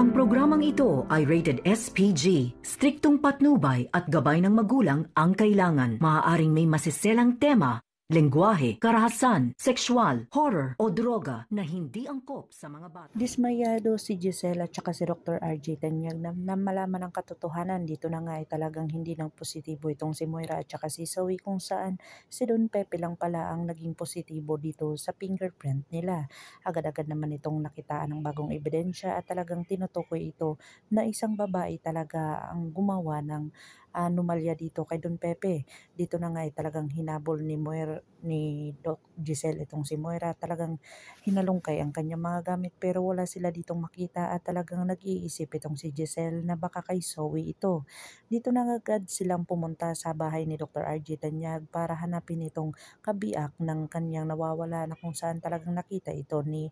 Ang programang ito ay rated SPG. Striktong patnubay at gabay ng magulang ang kailangan. Maaaring may masiselang tema, lengguwahe, karahasan, sexual, horror o droga na hindi angkop sa mga bata. Dismayado si Giselle at saka si Dr. RJ Tanyag na malaman ang katotohanan. Dito na nga ay talagang hindi nang positibo itong si Moira at saka si Zoe, kung saan si Don Pepe lang pala ang naging positibo dito sa fingerprint nila. Agad-agad naman itong nakitaan ng bagong ebidensya at talagang tinutukoy ito na isang babae talaga ang gumawa ng anomalya dito kay Don Pepe. Dito na nga ay talagang hinabol ni Doc Giselle itong si Moira. Talagang hinalungkay ang kanyang mga gamit pero wala sila ditong makita at talagang nag-iisip itong si Giselle na baka kay Zoe ito. Dito na agad silang pumunta sa bahay ni Dr. RJ Tanyag para hanapin itong kabiak ng kanyang nawawala, na kung saan talagang nakita ito ni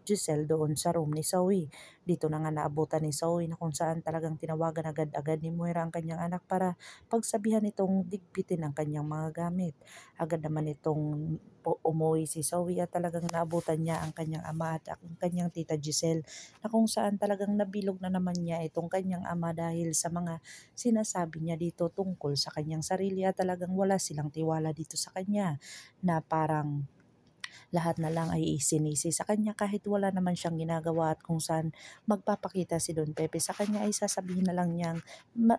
Giselle doon sa room ni Zoe. Dito na nga naabutan ni Zoe na kung saan talagang tinawagan agad-agad ni Moira ang kanyang anak para pagsabihan itong digpitin ang kanyang mga gamit. Agad naman itong umuwi si Zoe at talagang naabutan niya ang kanyang ama at ang kanyang tita Giselle, na kung saan talagang nabilog na naman niya itong kanyang ama dahil sa mga sinasabi niya dito tungkol sa kanyang sarili at talagang wala silang tiwala dito sa kanya, na parang lahat na lang ay isinisi sa kanya kahit wala naman siyang ginagawa, at kung saan magpapakita si Don Pepe sa kanya ay sasabihin na lang niyang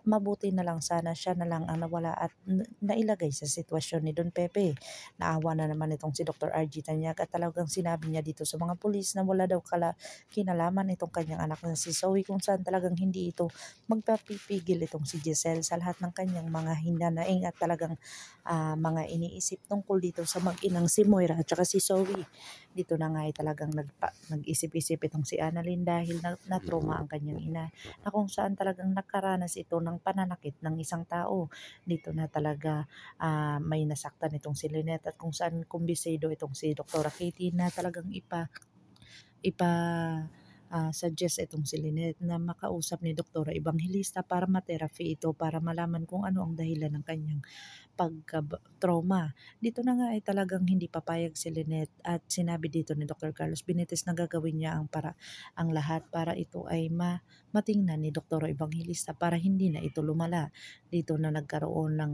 mabuti na lang sana siya na lang ang nawala at nailagay sa sitwasyon ni Don Pepe. Naawa na naman itong si Dr. RG Tanyag at talagang sinabi niya dito sa mga pulis na wala daw kinalaman itong kanyang anak na si Zoe, kung saan talagang hindi ito magpapipigil itong si Giselle sa lahat ng kanyang mga hinanaing at talagang mga iniisip tungkol dito sa mag-inang si Moira at saka si Zoe. Dito na nga ay talagang nag-isip-isip itong si Annalyn dahil na-trauma ang kanyang ina, na kung saan talagang nakaranas ito ng pananakit ng isang tao. Dito na talaga may nasaktan itong si Lynette at kung saan kumbisido itong si Dr. Katie na talagang suggest itong si Lynette na makausap ni Doktora Evangelista para ma-therapy ito para malaman kung ano ang dahilan ng kanyang pagka-trauma. Dito na nga ay talagang hindi papayag si Lynette at sinabi dito ni Dr. Carlos Benitez na gagawin niya ang lahat para ito ay matingnan ni Doktora Evangelista para hindi na ito lumala. Dito na nagkaroon ng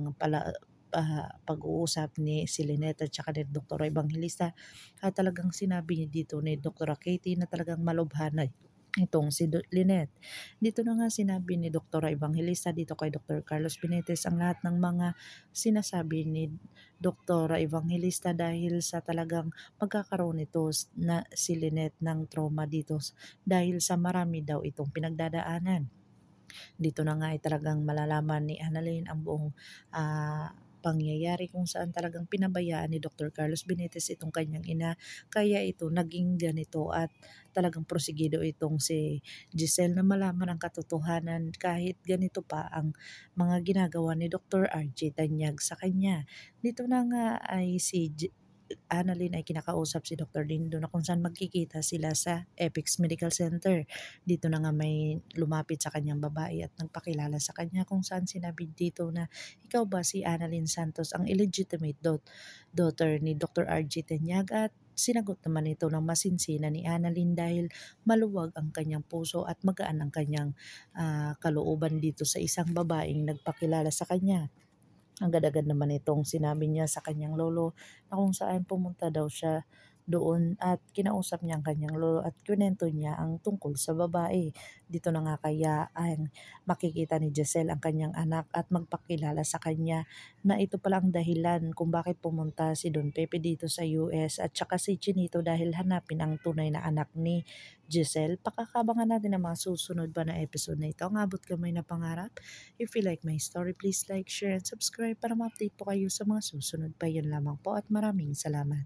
pag-uusap ni si Lynette at saka ni Dr. Evangelista at talagang sinabi niya dito ni Dr. Katie na talagang malubhanay itong si Lynette. Dito na nga sinabi ni Dr. Evangelista dito kay Dr. Carlos Benitez ang lahat ng mga sinasabi ni Dr. Evangelista dahil sa talagang magkakaroon ito na si Lynette ng trauma dito dahil sa marami daw itong pinagdadaanan. Dito na nga ay talagang malalaman ni Annalyn ang buong pangyayari kung saan talagang pinabayaan ni Dr. Carlos Benitez itong kanyang ina, kaya ito naging ganito at talagang prosigido itong si Giselle na malaman ang katotohanan kahit ganito pa ang mga ginagawa ni Dr. RJ Tanyag sa kanya. Dito na nga ay si Annalyn ay kinakausap si Dr. Lindo na kung saan magkikita sila sa Epix Medical Center. Dito na nga may lumapit sa kanyang babae at nagpakilala sa kanya kung saan sinabi dito na ikaw ba si Annalyn Santos, ang illegitimate daughter ni Dr. RJ Tanyag, at sinagot naman ito ng masinsina ni Annalyn dahil maluwag ang kanyang puso at magaan ang kanyang kalooban dito sa isang babaeng nagpakilala sa kanya. Agad-agad naman itong sinabi niya sa kanyang lolo na kung saan pumunta daw siya doon at kinausap niya ang kanyang lolo at kwento niya ang tungkol sa babae. Dito na nga kaya ang makikita ni Giselle ang kanyang anak at magpakilala sa kanya na ito pala ang dahilan kung bakit pumunta si Don Pepe dito sa US at saka si Chinito dahil hanapin ang tunay na anak ni Giselle. Pakakabangan natin ang mga susunod pa na episode na ito. Ang abot kamay na pangarap. If you like my story, please like, share, and subscribe para ma-update po kayo sa mga susunod pa. Yun lamang po at maraming salamat.